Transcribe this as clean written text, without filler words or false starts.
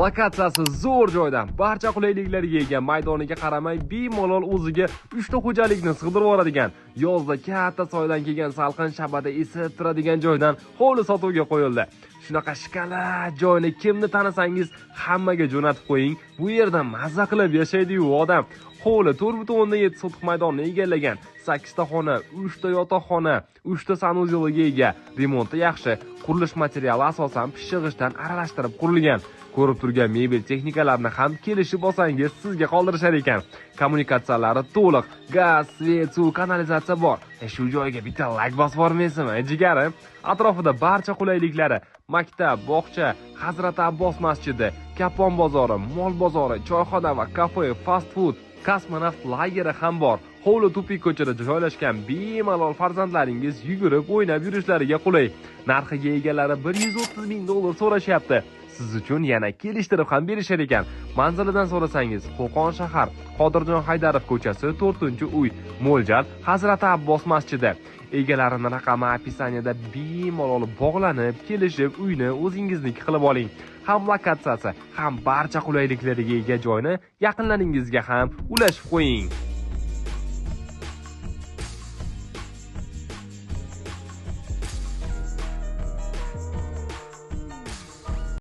Lokatsiyasi zo'r joydan, barcha qulayliklarga ega, maydoniga qaramay bemalol o'ziga 3 ta xo'jalikni sig'dirib yuboradigan, yozda katta soydan kelgan salqin shabada esib turadigan joydan hovli sotuvga qo'yildi. Shunaqa shikala joyni kimni tanisangiz hammaga jo'natib qo'ying. Bu yerda mazza qilib yashaydi-yu odam. Hovli 4.7 sotix maydonni egallagan, 8 ta xona, 3 ta yotoqxona, 3 ta sanuzelga ega, remonti yaxshi, qurilish materiali asosan pishig'ichdan aralashtirib qurilgan. Ko'rib turgan mebel texnikalarni ham kelishib olsangiz sizga qoldirishar ekan. Kommunikatsiyalari to'liq, gaz, svet, suv, kanalizatsiya bor. Shu joyga bitta like bosib bormaysizmi, jigarim? Atrofida barcha qulayliklari, maktab, bog'cha, Hazrat Abbos masjidi, Kapon bozori, mol bozori, choyxona va kafe, fast food, kosmonavt lageri ham bor. Hovli tupik ko'chada joylashgan, bemalol farzandlaringiz yugurib o'ynab yurishlariga qulay. Narxiga egalari $130 ming so'rashyapti. Siz uchun yana kelishtirib ham berishar ekan. Manzilidan so'rasangiz, Qo'qon shahar, Qodirjon Haydarov ko'chasi 4-uy, mo'ljal Hazrat Abbos masjidi. Egalarining raqami opisaniyada bemalol bog'lanib, kelishib uyni o'zingizniki qilib oling. Ham lokatsiyasi, ham barcha qulayliklariga ega joyni yaqinlaringizga ham ulashib qo'ying.